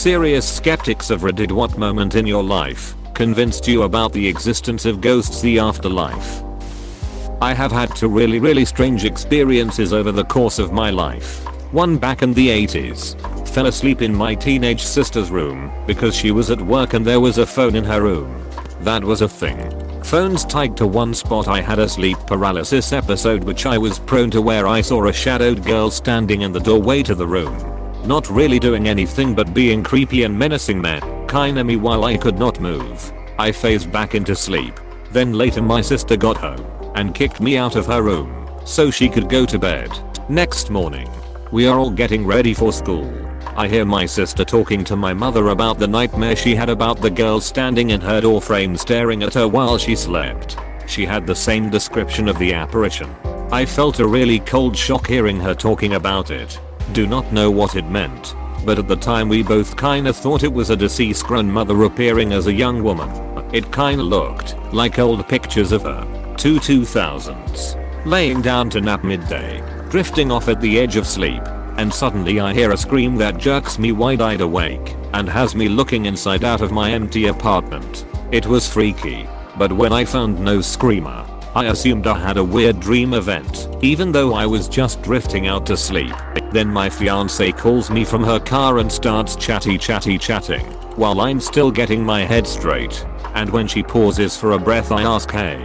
Serious skeptics of Reddit, what moment in your life convinced you about the existence of ghosts, the afterlife? I have had two really strange experiences over the course of my life. One back in the 80s. Fell asleep in my teenage sister's room because she was at work and there was a phone in her room. That was a thing. Phones tied to one spot. I had a sleep paralysis episode which I was prone to, where I saw a shadowed girl standing in the doorway to the room. Not really doing anything but being creepy and menacing kinda me while I could not move. I phased back into sleep. Then later my sister got home and kicked me out of her room so she could go to bed. Next morning, we are all getting ready for school. I hear my sister talking to my mother about the nightmare she had about the girl standing in her doorframe staring at her while she slept. She had the same description of the apparition. I felt a really cold shock hearing her talking about it. Do not know what it meant, but at the time we both kinda thought it was a deceased grandmother appearing as a young woman. It kinda looked like old pictures of her, 2000s, laying down to nap midday, drifting off at the edge of sleep, and suddenly I hear a scream that jerks me wide-eyed awake and has me looking inside out of my empty apartment. It was freaky, but when I found no screamer, I assumed I had a weird dream event, even though I was just drifting out to sleep. Then my fiance calls me from her car and starts chatting while I'm still getting my head straight. And when she pauses for a breath, I ask, hey,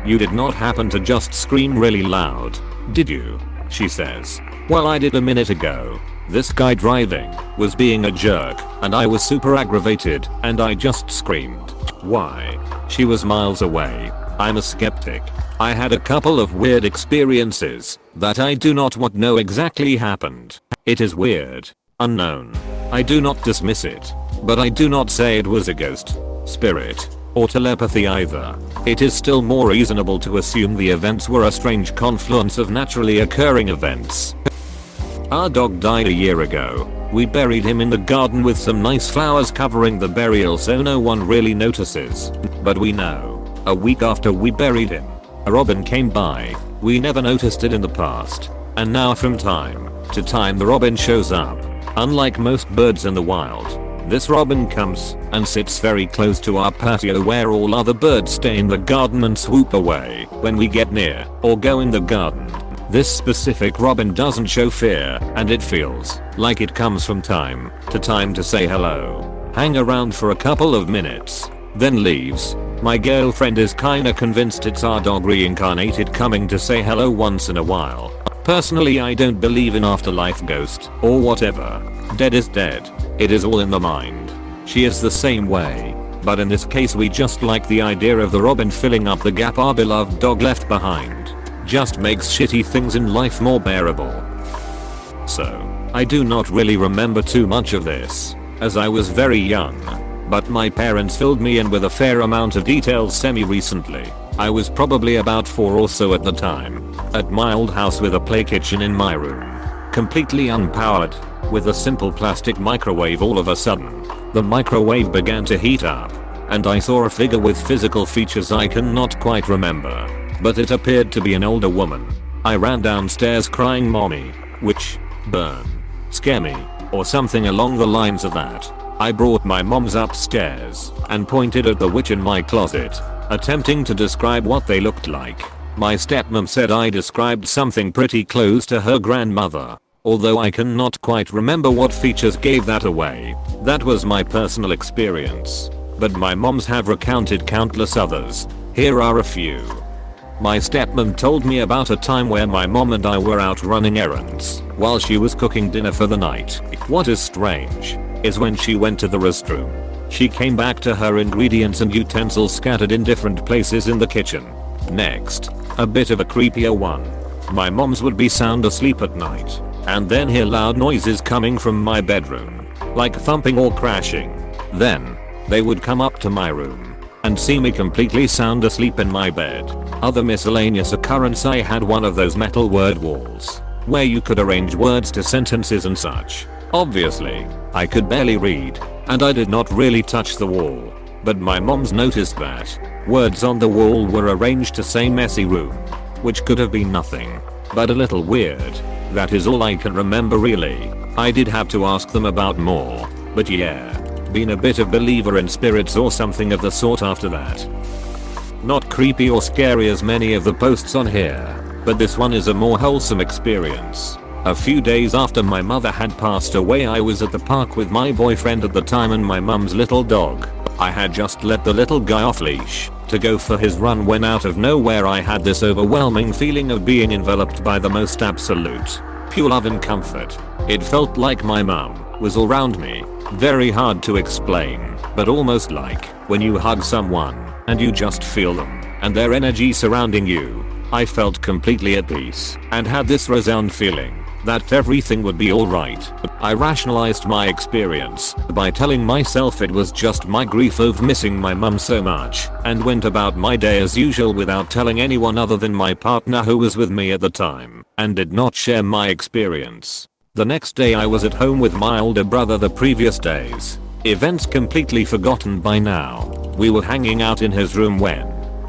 you did not happen to just scream really loud, did you? She says, well, I did a minute ago. This guy driving was being a jerk and I was super aggravated and I just screamed. Why? She was miles away. I'm a skeptic. I had a couple of weird experiences that I do not know exactly happened. It is weird, unknown. I do not dismiss it, but I do not say it was a ghost, spirit, or telepathy either. It is still more reasonable to assume the events were a strange confluence of naturally occurring events. Our dog died a year ago. We buried him in the garden with some nice flowers covering the burial so no one really notices. But we know, a week after we buried him, a robin came by. We never noticed it in the past, and now from time to time the robin shows up. Unlike most birds in the wild, this robin comes and sits very close to our patio where all other birds stay in the garden and swoop away when we get near or go in the garden. This specific robin doesn't show fear, and it feels like it comes from time to say hello, hang around for a couple of minutes, then leaves. My girlfriend is kinda convinced it's our dog reincarnated coming to say hello once in a while. Personally, I don't believe in afterlife, ghost, or whatever. Dead is dead. It is all in the mind. She is the same way. But in this case we just like the idea of the robin filling up the gap our beloved dog left behind. Just makes shitty things in life more bearable. So, I do not really remember too much of this, as I was very young. But my parents filled me in with a fair amount of details semi-recently. I was probably about 4 or so at the time, at my old house with a play kitchen in my room. Completely unpowered, with a simple plastic microwave. All of a sudden, the microwave began to heat up, and I saw a figure with physical features I cannot quite remember, but it appeared to be an older woman. I ran downstairs crying, "Mommy, witch, burn, scare me," or something along the lines of that. I brought my mom's upstairs and pointed at the witch in my closet, attempting to describe what they looked like. My stepmom said I described something pretty close to her grandmother, although I cannot quite remember what features gave that away. That was my personal experience, but my moms have recounted countless others. Here are a few. My stepmom told me about a time where my mom and I were out running errands while she was cooking dinner for the night. What is strange is when she went to the restroom, she came back to her ingredients and utensils scattered in different places in the kitchen. Next, a bit of a creepier one. My moms would be sound asleep at night and then hear loud noises coming from my bedroom, like thumping or crashing. Then, they would come up to my room and see me completely sound asleep in my bed. Other miscellaneous occurrence: I had one of those metal word walls where you could arrange words to sentences and such. Obviously, I could barely read, and I did not really touch the wall, but my moms noticed that words on the wall were arranged to say messy room, which could have been nothing but a little weird. That is all I can remember really. I did have to ask them about more, But yeah, been a bit of believer in spirits or something of the sort after that. Not creepy or scary as many of the posts on here, but this one is a more wholesome experience. A few days after my mother had passed away, I was at the park with my boyfriend at the time and my mum's little dog. I had just let the little guy off leash to go for his run when out of nowhere I had this overwhelming feeling of being enveloped by the most absolute, pure love and comfort. It felt like my mum was all around me. Very hard to explain, but almost like when you hug someone and you just feel them and their energy surrounding you. I felt completely at peace and had this resound feeling that everything would be alright. I rationalized my experience by telling myself it was just my grief of missing my mum so much, and went about my day as usual without telling anyone other than my partner who was with me at the time, and did not share my experience. The next day I was at home with my older brother. The previous days, events completely forgotten by now. We were hanging out in his room when,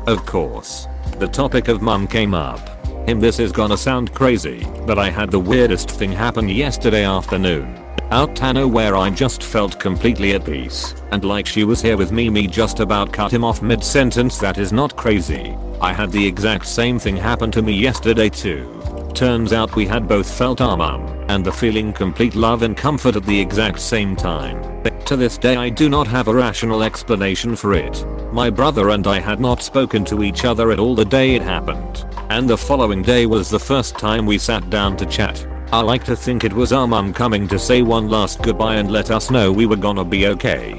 of course, the topic of mum came up. This is gonna sound crazy, but I had the weirdest thing happen yesterday afternoon. Out of nowhere I just felt completely at peace, and like she was here with me. Just about cut him off mid-sentence. That is not crazy. I had the exact same thing happen to me yesterday too. Turns out we had both felt our mum and the feeling complete love and comfort at the exact same time. To this day I do not have a rational explanation for it. My brother and I had not spoken to each other at all the day it happened, and the following day was the first time we sat down to chat. I like to think it was our mum coming to say one last goodbye and let us know we were gonna be okay.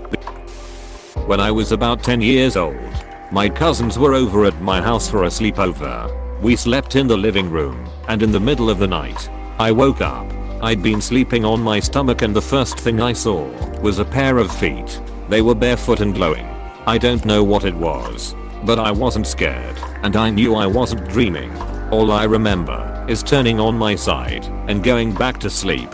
When I was about 10 years old, my cousins were over at my house for a sleepover. We slept in the living room, and in the middle of the night, I woke up. I'd been sleeping on my stomach and the first thing I saw was a pair of feet. They were barefoot and glowing. I don't know what it was, but I wasn't scared, and I knew I wasn't dreaming. All I remember is turning on my side and going back to sleep.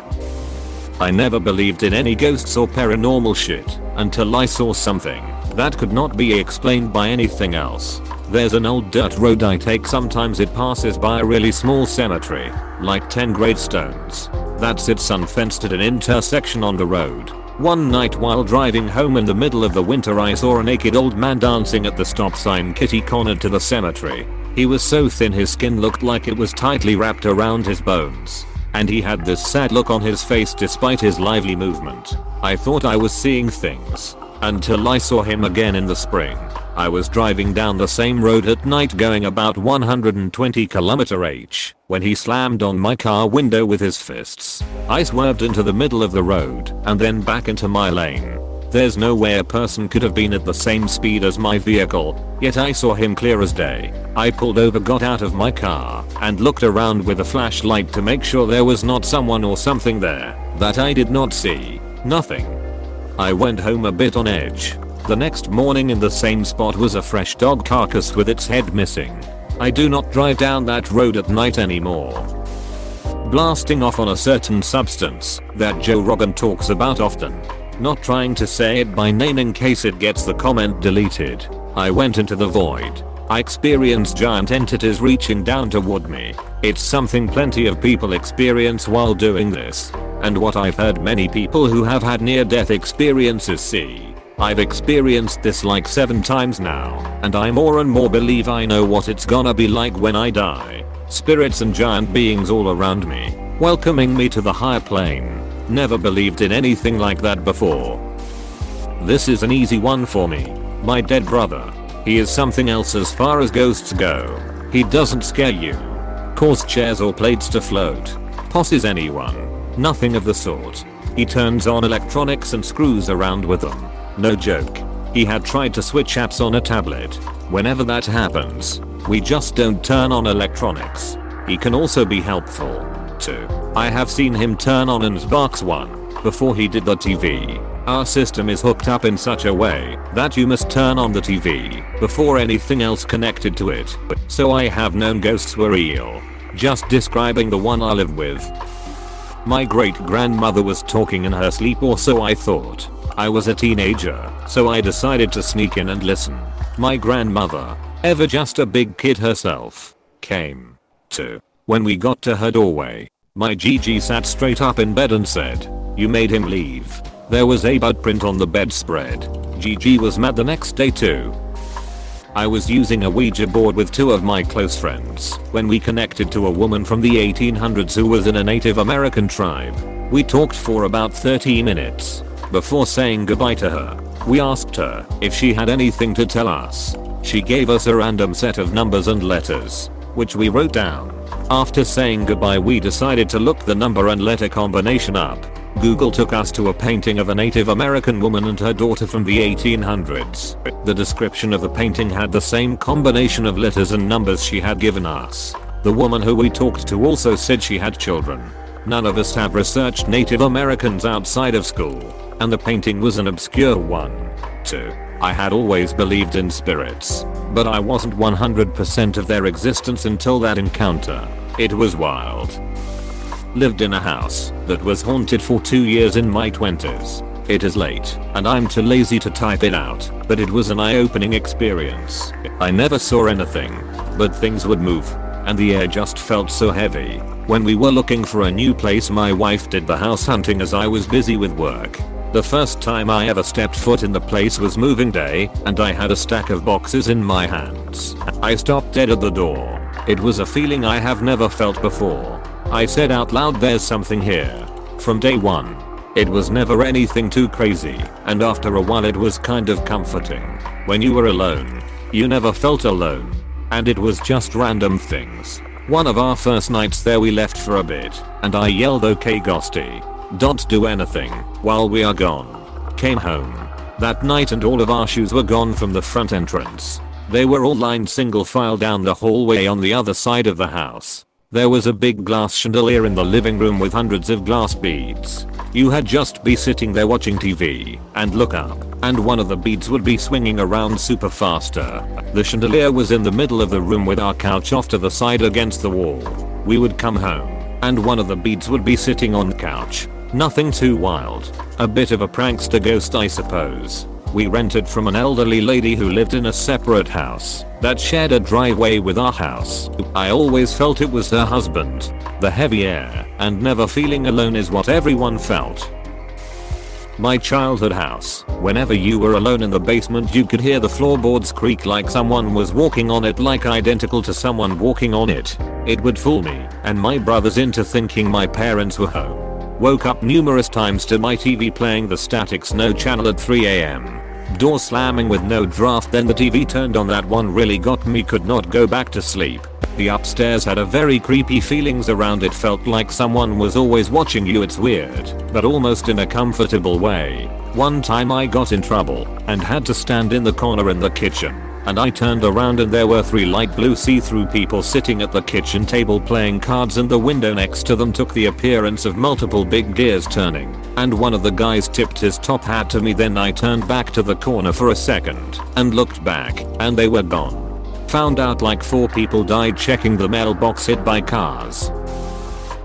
I never believed in any ghosts or paranormal shit until I saw something that could not be explained by anything else. There's an old dirt road I take. Sometimes it passes by a really small cemetery, like 10 gravestones. That sits unfenced at an intersection on the road. One night while driving home in the middle of the winter, I saw a naked old man dancing at the stop sign kitty-cornered to the cemetery. He was so thin his skin looked like it was tightly wrapped around his bones, and he had this sad look on his face despite his lively movement. I thought I was seeing things, until I saw him again in the spring. I was driving down the same road at night going about 120 km/h when he slammed on my car window with his fists. I swerved into the middle of the road and then back into my lane. There's no way a person could have been at the same speed as my vehicle, yet I saw him clear as day. I pulled over, got out of my car, and looked around with a flashlight to make sure there was not someone or something there that I did not see. Nothing. I went home a bit on edge. The next morning in the same spot was a fresh dog carcass with its head missing. I do not drive down that road at night anymore. Blasting off on a certain substance that Joe Rogan talks about often. Not trying to say it by name in case it gets the comment deleted. I went into the void. I experienced giant entities reaching down toward me. It's something plenty of people experience while doing this, and what I've heard many people who have had near-death experiences see. I've experienced this like 7 times now, and I more and more believe I know what it's gonna be like when I die. Spirits and giant beings all around me, welcoming me to the higher plane. Never believed in anything like that before. This is an easy one for me. My dead brother. He is something else as far as ghosts go. He doesn't scare you, cause chairs or plates to float, posses anyone. Nothing of the sort. He turns on electronics and screws around with them. No joke. He had tried to switch apps on a tablet. Whenever that happens, we just don't turn on electronics. He can also be helpful, too. I have seen him turn on an Xbox One before he did the TV. Our system is hooked up in such a way that you must turn on the TV before anything else connected to it. So I have known ghosts were real. Just describing the one I live with. My great-grandmother was talking in her sleep, or so I thought. I was a teenager, so I decided to sneak in and listen. My grandmother, ever just a big kid herself, came to. When we got to her doorway, my GG sat straight up in bed and said, "You made him leave." There was a butt print on the bedspread. GG was mad the next day too. I was using a Ouija board with two of my close friends when we connected to a woman from the 1800s who was in a Native American tribe. We talked for about 30 minutes. Before saying goodbye to her, we asked her if she had anything to tell us. She gave us a random set of numbers and letters, which we wrote down. After saying goodbye, we decided to look the number and letter combination up. Google took us to a painting of a Native American woman and her daughter from the 1800s. The description of the painting had the same combination of letters and numbers she had given us. The woman who we talked to also said she had children. None of us have researched Native Americans outside of school, and the painting was an obscure one. 2. I had always believed in spirits, but I wasn't 100% of their existence until that encounter. It was wild. Lived in a house that was haunted for 2 years in my 20s. It is late, and I'm too lazy to type it out, but it was an eye-opening experience. I never saw anything, but things would move, and the air just felt so heavy. When we were looking for a new place, my wife did the house hunting as I was busy with work. The first time I ever stepped foot in the place was moving day, and I had a stack of boxes in my hands. I stopped dead at the door. It was a feeling I have never felt before. I said out loud, "There's something here." From day one. It was never anything too crazy, and after a while it was kind of comforting. When you were alone, you never felt alone. And it was just random things. One of our first nights there, we left for a bit, and I yelled, "Okay ghosty, don't do anything while we are gone." Came home that night and all of our shoes were gone from the front entrance. They were all lined single file down the hallway on the other side of the house. There was a big glass chandelier in the living room with hundreds of glass beads. You had just be sitting there watching TV and look up, and one of the beads would be swinging around super faster. The chandelier was in the middle of the room with our couch off to the side against the wall. We would come home, and one of the beads would be sitting on the couch. Nothing too wild. A bit of a prankster ghost, I suppose. We rented from an elderly lady who lived in a separate house that shared a driveway with our house. I always felt it was her husband. The heavy air and never feeling alone is what everyone felt. My childhood house. Whenever you were alone in the basement, you could hear the floorboards creak like someone was walking on it, like identical to someone walking on it. It would fool me and my brothers into thinking my parents were home. Woke up numerous times to my TV playing the Static Snow channel at 3 AM. Door slamming with no draft, then the TV turned on. That one really got me, could not go back to sleep. The upstairs had a very creepy feelings around it, felt like someone was always watching you. It's weird, but almost in a comfortable way. One time I got in trouble and had to stand in the corner in the kitchen, and I turned around and there were 3 light blue see-through people sitting at the kitchen table playing cards, and the window next to them took the appearance of multiple big gears turning, and one of the guys tipped his top hat to me. Then I turned back to the corner for a second and looked back, and they were gone. Found out like 4 people died checking the mailbox hit by cars.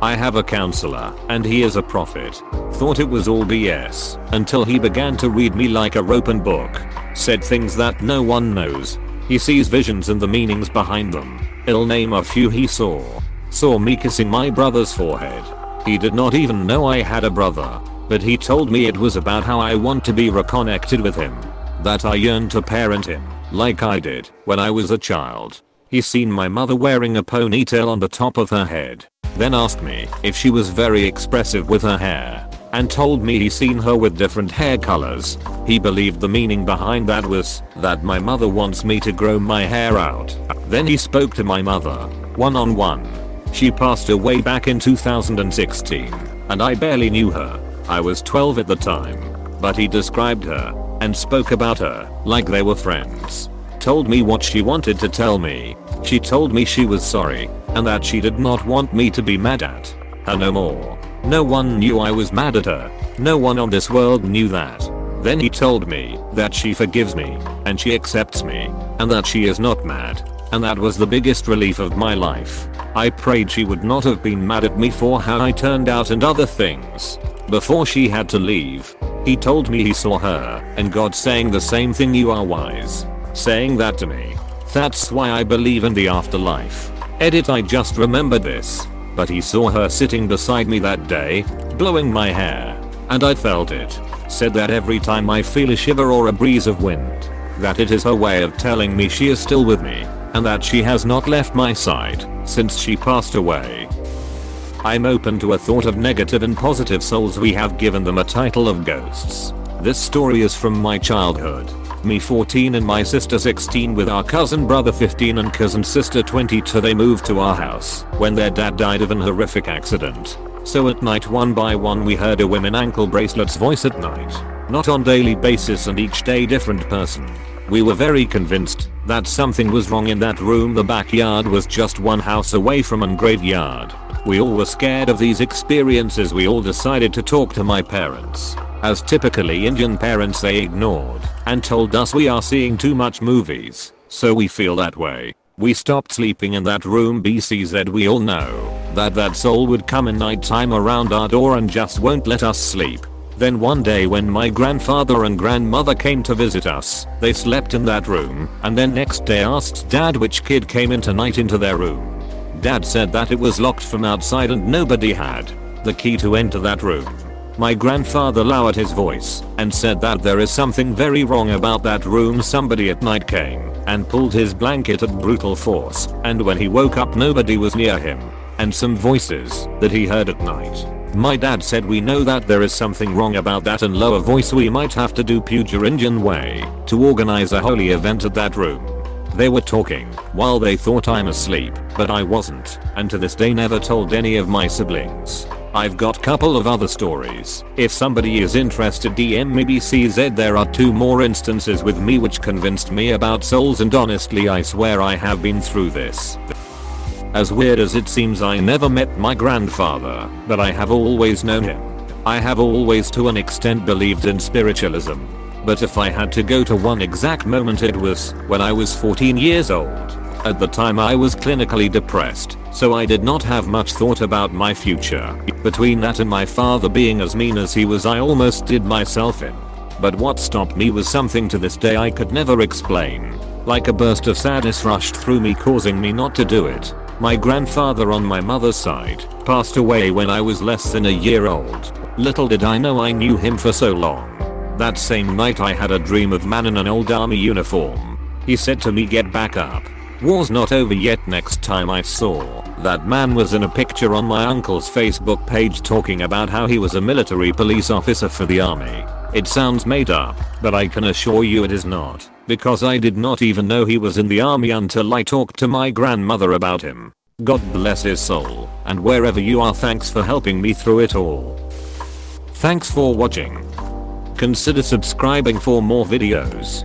I have a counselor, and he is a prophet. Thought it was all BS until he began to read me like a open book. Said things that no one knows. He sees visions and the meanings behind them. I'll name a few he saw. Saw me kissing my brother's forehead. He did not even know I had a brother, but he told me it was about how I want to be reconnected with him. That I yearned to parent him, like I did when I was a child. He seen my mother wearing a ponytail on the top of her head. Then asked me if she was very expressive with her hair, and told me he seen her with different hair colors. He believed the meaning behind that was that my mother wants me to grow my hair out. Then he spoke to my mother one-on-one. She passed away back in 2016, and I barely knew her. I was 12 at the time, but he described her and spoke about her like they were friends. Told me what she wanted to tell me. She told me she was sorry and that she did not want me to be mad at her no more. No one knew I was mad at her. No one on this world knew that. Then he told me that she forgives me and she accepts me and that she is not mad. And that was the biggest relief of my life. I prayed she would not have been mad at me for how I turned out and other things. Before she had to leave, he told me he saw her and God saying the same thing, "You are wise," saying that to me. That's why I believe in the afterlife. Edit, I just remembered this. But he saw her sitting beside me that day, blowing my hair, and I felt it. said that every time I feel a shiver or a breeze of wind, that it is her way of telling me she is still with me, and that she has not left my side since she passed away. I'm open to a thought of negative and positive souls. We have given them a title of ghosts. This story is from my childhood. Me 14 and my sister 16 with our cousin brother 15 and cousin sister 22. They moved to our house when their dad died of an horrific accident. So at night one by one we heard a women ankle bracelets voice at night. Not on daily basis and each day different person. We were very convinced that something was wrong in that room. The backyard was just one house away from a graveyard. We all were scared of these experiences. We all decided to talk to my parents. As typically Indian parents, they ignored and told us we are seeing too much movies, so we feel that way. We stopped sleeping in that room. BCZ, we all know that soul would come in night time around our door and just won't let us sleep. Then one day when my grandfather and grandmother came to visit us, they slept in that room and then next day asked dad which kid came in tonight into their room. Dad said that it was locked from outside and nobody had the key to enter that room. My grandfather lowered his voice and said that there is something very wrong about that room. Somebody at night came and pulled his blanket at brutal force, and when he woke up nobody was near him, and some voices that he heard at night. My dad said we know that there is something wrong about that and lower voice. We might have to do Puja Indian way to organize a holy event at that room. They were talking while they thought I'm asleep, but I wasn't, and to this day never told any of my siblings. I've got couple of other stories. If somebody is interested, DM me BCZ. There are 2 more instances with me which convinced me about souls, and honestly I swear I have been through this. As weird as it seems, I never met my grandfather, but I have always known him. I have always to an extent believed in spiritualism. But if I had to go to one exact moment, it was when I was 14 years old. At the time I was clinically depressed, so I did not have much thought about my future. Between that and my father being as mean as he was, I almost did myself in. But what stopped me was something to this day I could never explain. Like a burst of sadness rushed through me, causing me not to do it. My grandfather on my mother's side passed away when I was less than a year old. Little did I know I knew him for so long. That same night I had a dream of man in an old army uniform. He said to me, "Get back up. War's not over yet." Next time I saw that man was in a picture on my uncle's Facebook page talking about how he was a military police officer for the army. It sounds made up, but I can assure you it is not, because I did not even know he was in the army until I talked to my grandmother about him. God bless his soul, and wherever you are, thanks for helping me through it all. Thanks for watching. Consider subscribing for more videos.